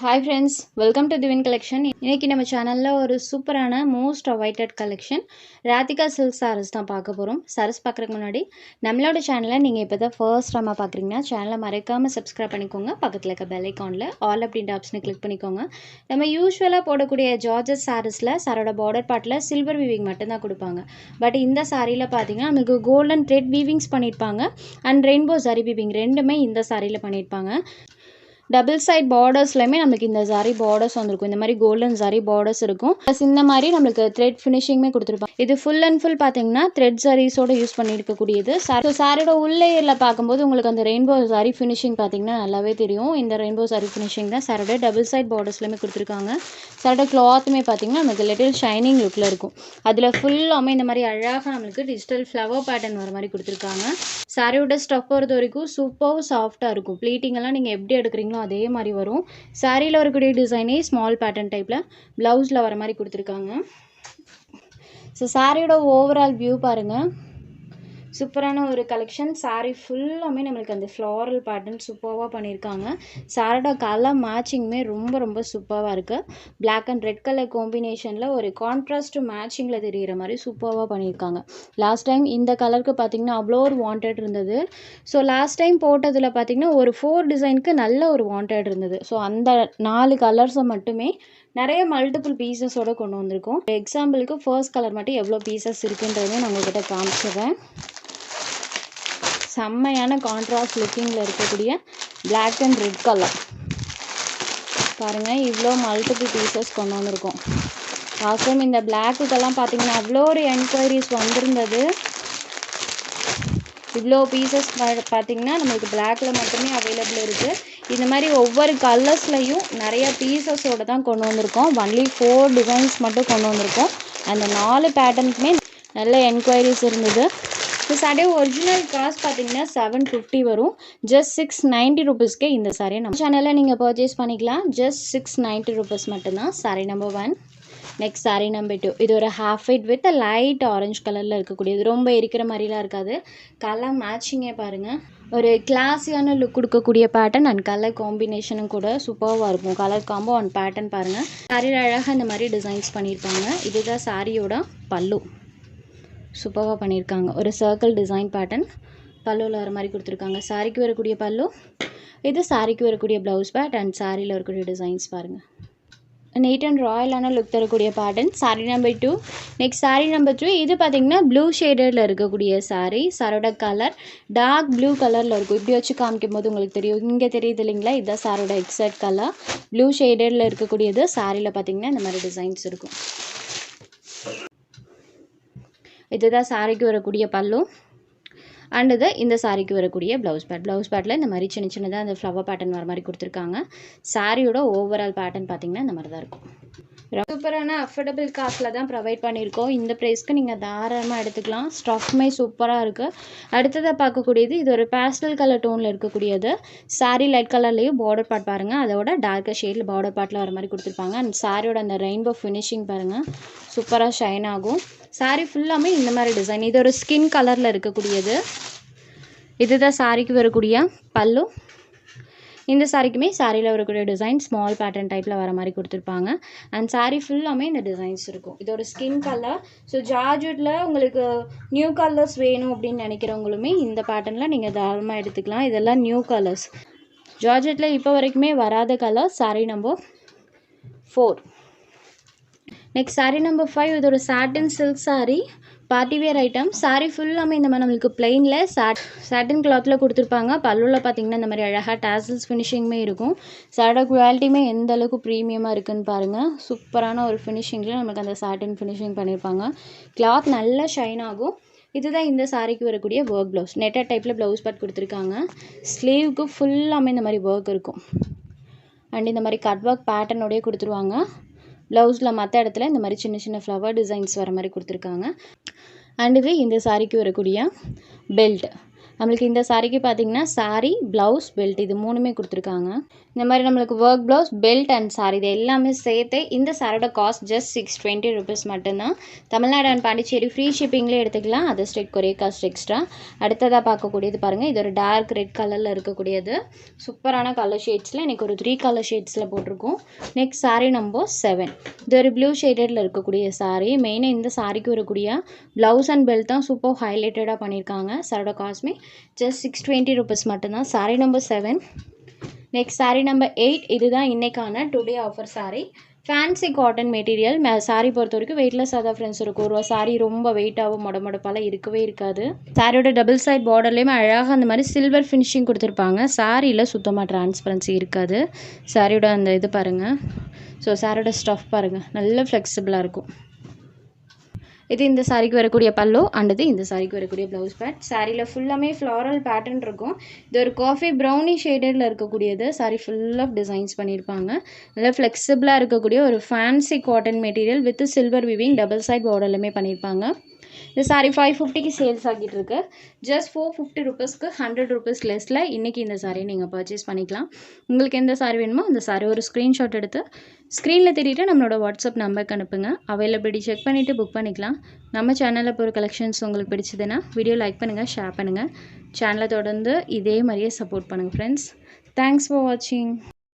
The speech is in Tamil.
Hi friends, welcome to Divine Collection. இன்னைக்கு நம்ம சேனல்ல ஒரு சூப்பரான most awaited collection Radhika silk saris தான் பார்க்க போகிறோம். சாரீஸ் பார்க்குறதுக்கு முன்னாடி நம்மளோட சேனலை நீங்கள் இப்போ தான் ஃபர்ஸ்ட் டைமாக பார்க்குறீங்கன்னா சேனலை மறக்காமல் சப்ஸ்கிரைப் பண்ணிக்கோங்க. பக்கத்தில் இருக்க பெல் ஐக்கானில் ஆல் அப்படின்ற ஆப்ஷனை கிளிக் பண்ணிக்கோங்க. நம்ம யூஸ்வலாக போடக்கூடிய ஜார்ஜட் சாரீஸில் சாரோட பார்டர் பார்ட்டில் சில்வர் வீவிங் மட்டும்தான் கொடுப்பாங்க. பட் இந்த சாரியில் பார்த்தீங்கன்னா நமக்கு கோல்டன் த்ரெட் வீவிங்ஸ் பண்ணியிருப்பாங்க அண்ட் ரெயின்போ ஜரி வீவிங் ரெண்டுமே இந்த சாரியில் பண்ணியிருப்பாங்க. டபுள் சைட் பார்டர்ஸ்லையுமே நம்மளுக்கு இந்த ஜரி பார்டர்ஸ் வந்திருக்கும். இந்த மாதிரி கோல்டன் ஜரி பார்டர்ஸ் இருக்கும். ப்ளஸ் இந்த மாதிரி நம்மளுக்கு த்ரெட் ஃபினிஷிங்குமே கொடுத்துருப்பாங்க. இது ஃபுல் அண்ட் ஃபுல் பார்த்தீங்கன்னா த்ரெட் ஜரீஸோட யூஸ் பண்ணியிருக்கக்கூடியது. ஸோ சாரியோட உள் லேயரில் பார்க்கும்போது உங்களுக்கு அந்த ரெயின்போ ஜரி ஃபினிஷிங் பார்த்தீங்கன்னா நல்லாவே தெரியும். இந்த ரெயின்போ ஜரி ஃபினிஷிங் தான் சாரோட டபுள் சைட் பார்டர்ஸ்லையுமே கொடுத்துருக்காங்க. சாரோட கிளாத்துமே பார்த்தீங்கன்னா நமக்கு லிட்டில் ஷைனிங் லுக்கில் இருக்கும். அதில் ஃபுல்லாமே இந்த மாதிரி அழகாக நம்மளுக்கு டிஜிட்டல் ஃப்ளவர் பேட்டர்ன் வர மாதிரி கொடுத்துருக்காங்க. சாரியோட ஸ்டஃப் பொறுத்த வரைக்கும் சூப்பர் சாஃப்டாக இருக்கும். ப்ளீட்டிங் எல்லாம் நீங்கள் எப்படி எடுக்கிறீங்களோ அதே மாதிரி வரும். சாரியில் வரக்கூடிய டிசைனே ஸ்மால் பேட்டர்ன் டைப்பில் ப்ளவுஸில் வர மாதிரி கொடுத்துருக்காங்க. ஸோ சாரியோட ஓவரால் வியூ பாருங்கள். சூப்பரான ஒரு கலெக்ஷன். சாரீ ஃபுல்லாமே நம்மளுக்கு அந்த ஃப்ளாரல் பேட்டர்ன் சூப்பராக பண்ணியிருக்காங்க. சாரோட கலர் மேட்சிங்குமே ரொம்ப சூப்பராக இருக்குது. பிளாக் அண்ட் ரெட் கலர் காம்பினேஷனில் ஒரு கான்ட்ராஸ்ட் மேட்சிங்கில் தெரிகிற மாதிரி சூப்பராக பண்ணியிருக்காங்க. லாஸ்ட் டைம் இந்த கலருக்கு பார்த்திங்கன்னா அவ்வளோ ஒரு வாண்டட் இருந்தது. ஸோ லாஸ்ட் டைம் போட்டதில் பார்த்திங்கன்னா ஒரு 4 டிசைனுக்கு நல்ல ஒரு வாண்டட் இருந்தது. ஸோ அந்த 4 கலர்ஸை மட்டுமே நிறைய மல்டிபிள் பீசஸோடு கொண்டு வந்திருக்கோம். எக்ஸாம்பிளுக்கு ஃபர்ஸ்ட் கலர் மட்டும் எவ்வளோ பீசஸ் இருக்குன்றதையும் நான் உங்கள்கிட்ட காமிச்சிடுறேன். செம்மையான கான்ட்ராஸ்ட் லுக்கிங்கில் இருக்கக்கூடிய பிளாக் அண்ட் ரெட் கலர் பாருங்கள். இவ்வளோ மல்டிபிள் பீசஸ் கொண்டு வந்திருக்கோம். லாஸ்ட் டைம் இந்த பிளாக்குக்கெல்லாம் பார்த்தீங்கன்னா அவ்வளோ ஒரு என்கொயரிஸ் வந்திருந்தது. இவ்வளோ பீசஸ் பார்த்திங்கன்னா நம்மளுக்கு பிளாக்கில் மட்டுமே அவைலபிள் இருக்குது. இந்த மாதிரி ஒவ்வொரு கலர்ஸ்லையும் நிறைய பீசஸோடு தான் கொண்டு வந்திருக்கோம். ஒன்லி 4 டிசைன்ஸ் மட்டும் கொண்டு வந்திருக்கோம். அந்த 4 பேட்டர்னுக்குமே நல்ல என்கொயரிஸ் இருந்தது. இந்த சாரீ ஒரிஜினல் காஸ்ட் பார்த்தீங்கன்னா 750 வரும். ஜஸ்ட் 690 ருபீஸ்க்கே இந்த சாரீ நம்ம சேனலில் நீங்கள் பர்ச்சேஸ் பண்ணிக்கலாம். ஜஸ்ட் 690 ருபீஸ் மட்டும்தான். Sari number 1. Next sari number 2. இது ஒரு half white with light orange கலரில் இருக்கக்கூடியது. ரொம்ப இருக்கிற மாதிரிலாம் இருக்காது. கலர் மேட்சிங்கே பாருங்கள். ஒரு கிளாஸியான லுக் கொடுக்கக்கூடிய பேட்டர்ன் அண்ட் கலர் காம்பினேஷனும் கூட சூப்பராக இருக்கும். கலர் காம்போ அண்ட் பேட்டர்ன் பாருங்கள். சாரியில் அழகாக இந்த மாதிரி டிசைன்ஸ் பண்ணியிருப்பாங்க. இதுதான் சாரியோட பல்லு. சூப்பராக பண்ணியிருக்காங்க. ஒரு சர்க்கிள் டிசைன் பேட்டர்ன் பல்லுவில் வர மாதிரி கொடுத்துருக்காங்க. சாரிக்கு வரக்கூடிய பல்லு இது. சாரிக்கு வரக்கூடிய ப்ளவுஸ் பேட் அண்ட் சாரியில் வரக்கூடிய டிசைன்ஸ் பாருங்கள். நீட் அண்ட் ராயலான லுக் தரக்கூடிய pattern. Sari number 2. Next sari number 3. இது பார்த்திங்கன்னா ப்ளூ ஷேடடில் இருக்கக்கூடிய சாரீ. சாரோட கலர் டார்க் ப்ளூ கலரில் இருக்கும். இப்படி வச்சு காமிக்கும் போது உங்களுக்கு தெரியும். இங்கே தெரியுது இல்லைங்களா? இதுதான் சாரோட எக்ஸாக்ட் கலர். ப்ளூ ஷேடடில் இருக்கக்கூடியது. சாரியில் பார்த்திங்கன்னா இந்த மாதிரி டிசைன்ஸ் இருக்கும். இதுதான் சாரிக்கு வரக்கூடிய பல்லு அண்ட் இது இந்த சாரிக்கு வரக்கூடிய ப்ளவுஸ் பேட். ப்ளவுஸ் பேட்டில் இந்த மாதிரி சின்னதாக அந்த ஃப்ளவர் பேட்டர்ன் வர மாதிரி கொடுத்துருக்காங்க. சாரியோட ஓவரால் பேட்டர்ன் பார்த்திங்கன்னா இந்த மாதிரி தான் இருக்கும். சூப்பரான அஃபோர்டபுள் காஸ்ட்டில் தான் ப்ரொவைட் பண்ணியிருக்கோம். இந்த ப்ரைஸ்க்கு நீங்கள் தாராளமாக எடுத்துக்கலாம். ஸ்டஃப்மே சூப்பராக இருக்குது. அடுத்ததாக பார்க்கக்கூடியது இது ஒரு பேஸ்டல் கலர் டோனில் இருக்கக்கூடியது. சாரீ லைட் கலர்லேயும் பார்டர் பார்ட் பாருங்கள். அதோட டார்க்கர் ஷேடில் பார்டர் பார்ட்டில் வர மாதிரி கொடுத்துருப்பாங்க. அண்ட் சாரியோட அந்த ரெயின்போ ஃபினிஷிங் பாருங்கள். சூப்பராக ஷைன் ஆகும். சாரீ ஃபுல்லாமே இந்த மாதிரி டிசைன். இது ஒரு ஸ்கின் கலரில் இருக்கக்கூடியது. இதுதான் சாரிக்கு வரக்கூடிய பல்லு. இந்த சாரிக்குமே சாரியில் வரக்கூடிய டிசைன் ஸ்மால் பேட்டர்ன் டைப்பில் வர மாதிரி கொடுத்துருப்பாங்க. அண்ட் சாரீ ஃபுல்லாமே இந்த டிசைன்ஸ் இருக்கும். இது ஒரு ஸ்கின் கலர். ஸோ ஜார்ஜெட்டில் உங்களுக்கு நியூ கலர்ஸ் வேணும் அப்படின்னு நினைக்கிறவங்களுமே இந்த பேட்டர்னில் நீங்கள் தாராளமாக எடுத்துக்கலாம். இதெல்லாம் நியூ கலர்ஸ். ஜார்ஜெட்டில் இப்போ வரைக்குமே வராத colour. Sari number 4. Next sari number 5. இது ஒரு சாட்டின் silk sari. Partywear item. Sari ஃபுல்லாமே இந்த மாதிரி நம்மளுக்கு பிளெயினில் சாட்டின் கிளாத்தில் கொடுத்துருப்பாங்க. பல்லுவில் பார்த்திங்கன்னா இந்த மாதிரி அழகாக டாசல்ஸ் ஃபினிஷிங்குமே இருக்கும். சாரோட குவாலிட்டியுமே எந்த அளவுக்கு ப்ரீமியமாக இருக்குதுன்னு பாருங்கள். சூப்பரான ஒரு ஃபினிஷிங்கில் நமக்கு அந்த சாட்டின் ஃபினிஷிங் பண்ணியிருப்பாங்க. கிளாத் நல்லா ஷைன் ஆகும். இதுதான் இந்த சாரிக்கு வரக்கூடிய ஒர்க் ப்ளவுஸ். நெட்டட் டைப்பில் ப்ளவுஸ் பார்ட் கொடுத்துருக்காங்க. ஸ்லீவுக்கு ஃபுல்லாமே இந்த மாதிரி ஒர்க் இருக்கும். அண்ட் இந்த மாதிரி கட் ஒர்க் பேட்டர்னோடய கொடுத்துருவாங்க. ப்ளவுஸில் மற்ற இடத்துல இந்த மாதிரி சின்ன ஃப்ளவர் டிசைன்ஸ் வர மாதிரி கொடுத்துருக்காங்க. அண்ட் இது இந்த சாரிக்கு வரக்கூடிய பெல்ட். நம்மளுக்கு இந்த சாரிக்கு பார்த்திங்கன்னா சாரீ ப்ளவுஸ் பெல்ட் இது 3மே கொடுத்துருக்காங்க. இந்த மாதிரி நம்மளுக்கு work blouse, belt and sorry இது எல்லாமே சேர்த்து இந்த சாரியோட காஸ்ட் ஜஸ்ட் 620 ருபீஸ் மட்டும்தான். தமிழ்நாடு அண்ட் பாண்டிச்சேரி ஃப்ரீ ஷிப்பிங்லேயே எடுத்துக்கலாம். அது ஸ்டேட் கொரியர் காஸ்ட் எக்ஸ்ட்ரா. அடுத்ததாக பார்க்கக்கூடியது பாருங்கள், இது ஒரு டார்க் ரெட் கலரில் இருக்கக்கூடியது. சூப்பரான கலர் ஷேட்ஸில் இன்றைக்கி ஒரு 3 கலர் ஷேட்ஸில் போட்டிருக்கோம். Next sari number 7. இது ஒரு ப்ளூ ஷேடடில் இருக்கக்கூடிய சாரீ. மெயினாக இந்த சாரிக்கு வரக்கூடிய ப்ளவுஸ் அண்ட் பெல்ட் தான் சூப்பர் ஹைலைட்டடாக பண்ணியிருக்காங்க. சாரோட காஸ்ட்மே ஜஸ்ட் 620 ருபீஸ் மட்டும்தான். Sari number 7. Next sari number 8. இதுதான் இன்றைக்கான today offer sari. Fancy cotton material. Sari பொறுத்த வரைக்கும் வெயிட்லெஸ்ஸாக தான் ஃப்ரெண்ட்ஸ் இருக்கும். ஒரு சாரீ ரொம்ப வெயிட்டாகவும் மொடமொடப்பாலாம் இருக்கவே இருக்காது. சாரியோட டபுள் சைட் பார்டர்லேயுமே அழகாக அந்த மாதிரி சில்வர் ஃபினிஷிங் கொடுத்துருப்பாங்க. சாரியில் சுத்தமாக டிரான்ஸ்பரன்சி இருக்காது. சாரியோட அந்த இது பாருங்கள். ஸோ சாரியோட ஸ்டஃப் பாருங்கள், நல்ல ஃப்ளெக்சிபிளாக இருக்கும். இது இந்த சாரிக்கு வரக்கூடிய பல்லோ அண்டது இந்த சாரிக்கு வரக்கூடிய ப்ளவுஸ் பேட். சாரியில் ஃபுல்லாமே ஃப்ளாரல் பேட்டர்ன் இருக்கும். இது ஒரு காஃபி ப்ரௌனி ஷேடடில் இருக்கக்கூடியது. சாரி ஃபுல் ஆஃப் டிசைன்ஸ் பண்ணியிருப்பாங்க. நல்லா ஃப்ளெக்சிபிளாக இருக்கக்கூடிய ஒரு fancy cotton material with silver weaving double side பார்டர்லையுமே பண்ணியிருப்பாங்க. இந்த சாரீ 550க்கு சேல்ஸ் ஆகிட்டு இருக்கு. ஜஸ்ட் 450 ருபீஸ்க்கு 100 ருபீஸ் லெஸ்ஸில் இன்றைக்கி இந்த சாரியை நீங்கள் பர்ச்சேஸ் பண்ணிக்கலாம். உங்களுக்கு எந்த சாரீ வேணுமோ அந்த சாரீ ஒரு ஸ்க்ரீன்ஷாட் எடுத்து ஸ்க்ரீனில் தெரியிட்டு நம்மளோட வாட்ஸ்அப் நம்பருக்கு அனுப்புங்க. அவைலபிலிட்டி செக் பண்ணிவிட்டு புக் பண்ணிக்கலாம். நம்ம சேனலில் போகிற கலெக்ஷன்ஸ் உங்களுக்கு பிடிச்சதுன்னா வீடியோ லைக் பண்ணுங்கள், ஷேர் பண்ணுங்கள். சேனலை தொடர்ந்து இதே மாதிரியே சப்போர்ட் பண்ணுங்கள் ஃப்ரெண்ட்ஸ். தேங்க்ஸ் ஃபார் வாட்சிங்.